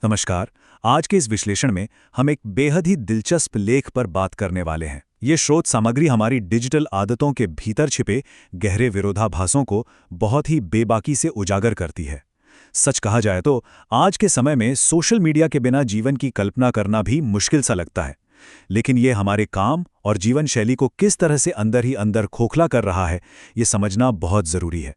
नमस्कार। आज के इस विश्लेषण में हम एक बेहद ही दिलचस्प लेख पर बात करने वाले हैं। ये स्रोत सामग्री हमारी डिजिटल आदतों के भीतर छिपे गहरे विरोधाभासों को बहुत ही बेबाकी से उजागर करती है। सच कहा जाए तो आज के समय में सोशल मीडिया के बिना जीवन की कल्पना करना भी मुश्किल सा लगता है। लेकिन ये हमारे काम और जीवन शैली को किस तरह से अंदर ही अंदर खोखला कर रहा है, ये समझना बहुत ज़रूरी है।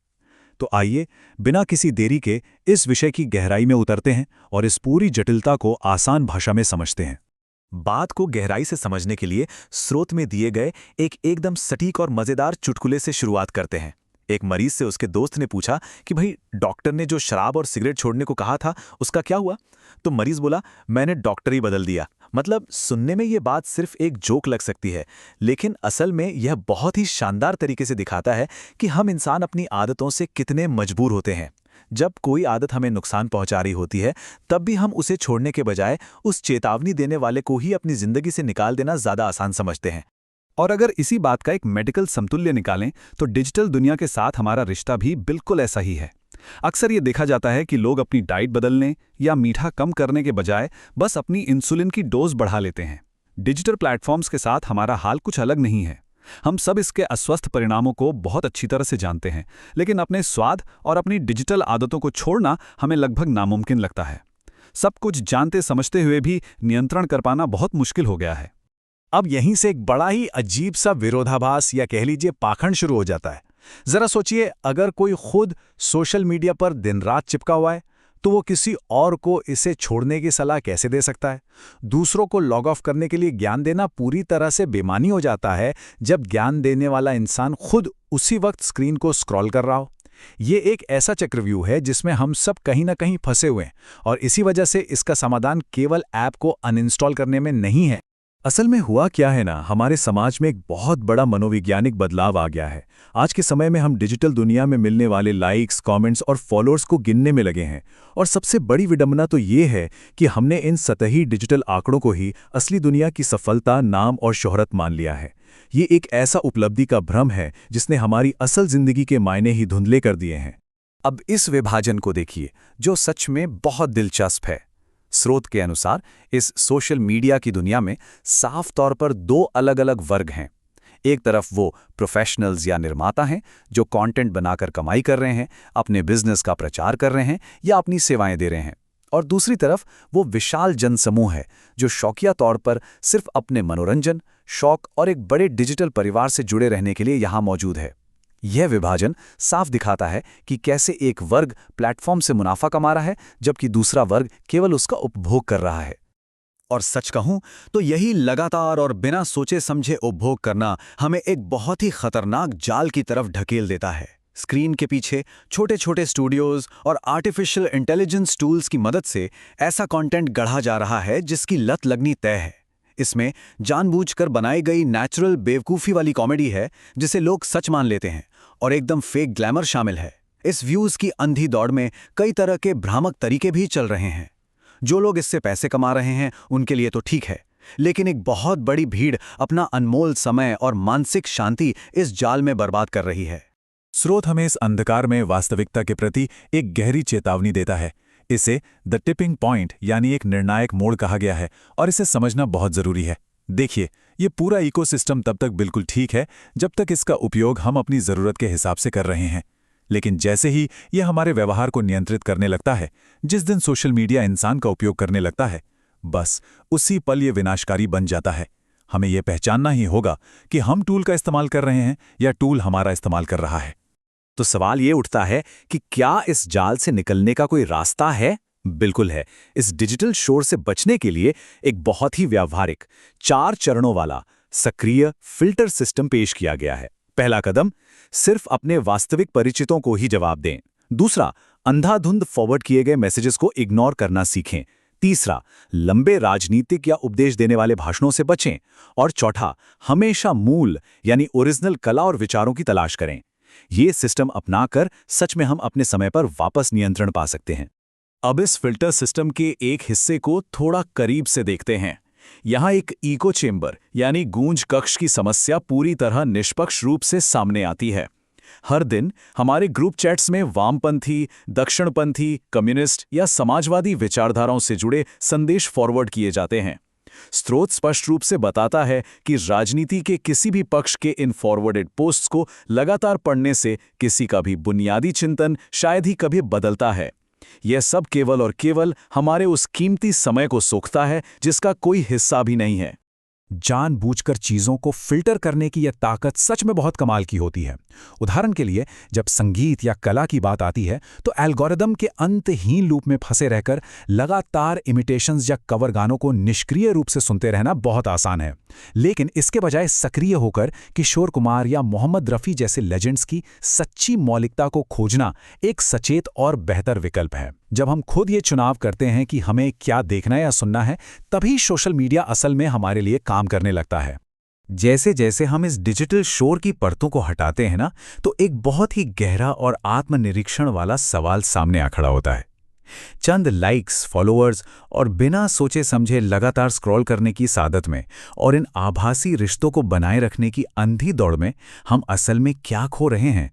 तो आइए बिना किसी देरी के इस विषय की गहराई में उतरते हैं और इस पूरी जटिलता को आसान भाषा में समझते हैं। बात को गहराई से समझने के लिए स्रोत में दिए गए एक एकदम सटीक और मजेदार चुटकुले से शुरुआत करते हैं। एक मरीज से उसके दोस्त ने पूछा कि भाई, डॉक्टर ने जो शराब और सिगरेट छोड़ने को कहा था उसका क्या हुआ? तो मरीज बोला, मैंने डॉक्टर ही बदल दिया। मतलब सुनने में ये बात सिर्फ एक जोक लग सकती है, लेकिन असल में यह बहुत ही शानदार तरीके से दिखाता है कि हम इंसान अपनी आदतों से कितने मजबूर होते हैं। जब कोई आदत हमें नुकसान पहुंचा रही होती है, तब भी हम उसे छोड़ने के बजाय उस चेतावनी देने वाले को ही अपनी जिंदगी से निकाल देना ज्यादा आसान समझते हैं। और अगर इसी बात का एक मेडिकल समतुल्य निकालें तो डिजिटल दुनिया के साथ हमारा रिश्ता भी बिल्कुल ऐसा ही है। अक्सर ये देखा जाता है कि लोग अपनी डाइट बदलने या मीठा कम करने के बजाय बस अपनी इंसुलिन की डोज बढ़ा लेते हैं। डिजिटल प्लेटफॉर्म्स के साथ हमारा हाल कुछ अलग नहीं है। हम सब इसके अस्वस्थ परिणामों को बहुत अच्छी तरह से जानते हैं, लेकिन अपने स्वाद और अपनी डिजिटल आदतों को छोड़ना हमें लगभग नामुमकिन लगता है। सब कुछ जानते समझते हुए भी नियंत्रण कर पाना बहुत मुश्किल हो गया है। अब यहीं से एक बड़ा ही अजीब सा विरोधाभास या कह लीजिए पाखंड शुरू हो जाता है। जरा सोचिए, अगर कोई खुद सोशल मीडिया पर दिन रात चिपका हुआ है तो वो किसी और को इसे छोड़ने की सलाह कैसे दे सकता है? दूसरों को लॉग ऑफ करने के लिए ज्ञान देना पूरी तरह से बेमानी हो जाता है जब ज्ञान देने वाला इंसान खुद उसी वक्त स्क्रीन को स्क्रॉल कर रहा हो। ये एक ऐसा चक्रव्यूह है जिसमें हम सब कहीं ना कहीं फंसे हुए हैं, और इसी वजह से इसका समाधान केवल ऐप को अनइंस्टॉल करने में नहीं है। असल में हुआ क्या है ना, हमारे समाज में एक बहुत बड़ा मनोवैज्ञानिक बदलाव आ गया है। आज के समय में हम डिजिटल दुनिया में मिलने वाले लाइक्स, कमेंट्स और फॉलोअर्स को गिनने में लगे हैं। और सबसे बड़ी विडंबना तो ये है कि हमने इन सतही डिजिटल आंकड़ों को ही असली दुनिया की सफलता, नाम और शोहरत मान लिया है। ये एक ऐसा उपलब्धि का भ्रम है जिसने हमारी असल जिंदगी के मायने ही धुंधले कर दिए हैं। अब इस विभाजन को देखिए, जो सच में बहुत दिलचस्प है। स्रोत के अनुसार इस सोशल मीडिया की दुनिया में साफ तौर पर दो अलग अलग वर्ग हैं। एक तरफ वो प्रोफेशनल्स या निर्माता हैं जो कंटेंट बनाकर कमाई कर रहे हैं, अपने बिजनेस का प्रचार कर रहे हैं या अपनी सेवाएं दे रहे हैं। और दूसरी तरफ वो विशाल जनसमूह है जो शौकिया तौर पर सिर्फ अपने मनोरंजन, शौक और एक बड़े डिजिटल परिवार से जुड़े रहने के लिए यहाँ मौजूद है। यह विभाजन साफ दिखाता है कि कैसे एक वर्ग प्लेटफॉर्म से मुनाफा कमा रहा है जबकि दूसरा वर्ग केवल उसका उपभोग कर रहा है। और सच कहूं तो यही लगातार और बिना सोचे समझे उपभोग करना हमें एक बहुत ही खतरनाक जाल की तरफ ढकेल देता है। स्क्रीन के पीछे छोटे छोटे स्टूडियोज और आर्टिफिशियल इंटेलिजेंस टूल्स की मदद से ऐसा कंटेंट गढ़ा जा रहा है जिसकी लत लगनी तय है। इसमें जानबूझकर बनाई गई नेचुरल बेवकूफ़ी वाली कॉमेडी है जिसे लोग सच मान लेते हैं, और एकदम फेक ग्लैमर शामिल है। इस व्यूज़ की अंधी दौड़ में कई तरह के भ्रामक तरीके भी चल रहे हैं। जो लोग इससे पैसे कमा रहे हैं उनके लिए तो ठीक है, लेकिन एक बहुत बड़ी भीड़ अपना अनमोल समय और मानसिक शांति इस जाल में बर्बाद कर रही है। स्रोत हमें इस अंधकार में वास्तविकता के प्रति एक गहरी चेतावनी देता है। इसे द टिपिंग पॉइंट यानी एक निर्णायक मोड़ कहा गया है, और इसे समझना बहुत जरूरी है। देखिए, ये पूरा इकोसिस्टम तब तक बिल्कुल ठीक है जब तक इसका उपयोग हम अपनी ज़रूरत के हिसाब से कर रहे हैं। लेकिन जैसे ही यह हमारे व्यवहार को नियंत्रित करने लगता है, जिस दिन सोशल मीडिया इंसान का उपयोग करने लगता है, बस उसी पल ये विनाशकारी बन जाता है। हमें यह पहचानना ही होगा कि हम टूल का इस्तेमाल कर रहे हैं या टूल हमारा इस्तेमाल कर रहा है। तो सवाल ये उठता है कि क्या इस जाल से निकलने का कोई रास्ता है? बिल्कुल है। इस डिजिटल शोर से बचने के लिए एक बहुत ही व्यावहारिक 4 चरणों वाला सक्रिय फिल्टर सिस्टम पेश किया गया है। पहला कदम, सिर्फ अपने वास्तविक परिचितों को ही जवाब दें। दूसरा, अंधाधुंध फॉरवर्ड किए गए मैसेजेस को इग्नोर करना सीखें। तीसरा, लंबे राजनीतिक या उपदेश देने वाले भाषणों से बचें। और चौथा, हमेशा मूल यानी ओरिजिनल कला और विचारों की तलाश करें। ये सिस्टम अपनाकर सच में हम अपने समय पर वापस नियंत्रण पा सकते हैं। अब इस फिल्टर सिस्टम के एक हिस्से को थोड़ा करीब से देखते हैं। यहाँ एक इको चेंबर यानी गूंज कक्ष की समस्या पूरी तरह निष्पक्ष रूप से सामने आती है। हर दिन हमारे ग्रुप चैट्स में वामपंथी, दक्षिणपंथी, कम्युनिस्ट या समाजवादी विचारधाराओं से जुड़े संदेश फॉरवर्ड किए जाते हैं। स्रोत स्पष्ट रूप से बताता है कि राजनीति के किसी भी पक्ष के इन फॉरवर्डेड पोस्ट्स को लगातार पढ़ने से किसी का भी बुनियादी चिंतन शायद ही कभी बदलता है। यह सब केवल और केवल हमारे उस कीमती समय को सोखता है जिसका कोई हिस्सा भी नहीं है। जानबूझकर चीज़ों को फिल्टर करने की यह ताकत सच में बहुत कमाल की होती है। उदाहरण के लिए, जब संगीत या कला की बात आती है तो एल्गोरिदम के अंतहीन लूप में फंसे रहकर लगातार इमिटेशंस या कवर गानों को निष्क्रिय रूप से सुनते रहना बहुत आसान है। लेकिन इसके बजाय सक्रिय होकर किशोर कुमार या मोहम्मद रफ़ी जैसे लेजेंड्स की सच्ची मौलिकता को खोजना एक सचेत और बेहतर विकल्प है। जब हम खुद ये चुनाव करते हैं कि हमें क्या देखना या सुनना है, तभी सोशल मीडिया असल में हमारे लिए काम करने लगता है। जैसे जैसे हम इस डिजिटल शोर की परतों को हटाते हैं ना, तो एक बहुत ही गहरा और आत्मनिरीक्षण वाला सवाल सामने आ खड़ा होता है। चंद लाइक्स, फॉलोअर्स और बिना सोचे समझे लगातार स्क्रॉल करने की सादत में और इन आभासी रिश्तों को बनाए रखने की अंधी दौड़ में हम असल में क्या खो रहे हैं?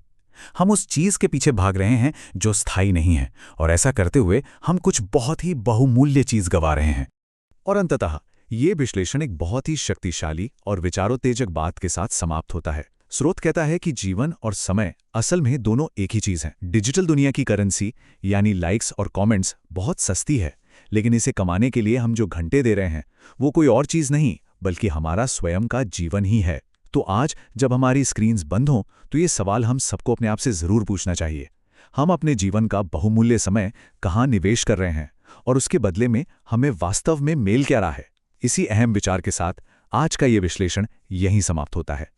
हम उस चीज़ के पीछे भाग रहे हैं जो स्थायी नहीं है, और ऐसा करते हुए हम कुछ बहुत ही बहुमूल्य चीज़ गंवा रहे हैं। और अंततः ये विश्लेषण एक बहुत ही शक्तिशाली और विचारोत्तेजक बात के साथ समाप्त होता है। स्रोत कहता है कि जीवन और समय असल में दोनों एक ही चीज़ हैं। डिजिटल दुनिया की करेंसी यानी लाइक्स और कमेंट्स बहुत सस्ती है, लेकिन इसे कमाने के लिए हम जो घंटे दे रहे हैं वो कोई और चीज़ नहीं बल्कि हमारा स्वयं का जीवन ही है। तो आज जब हमारी स्क्रीन्स बंद हों तो ये सवाल हम सबको अपने आप से ज़रूर पूछना चाहिए। हम अपने जीवन का बहुमूल्य समय कहाँ निवेश कर रहे हैं और उसके बदले में हमें वास्तव में मिल क्या रहा है? इसी अहम विचार के साथ आज का ये विश्लेषण यहीं समाप्त होता है।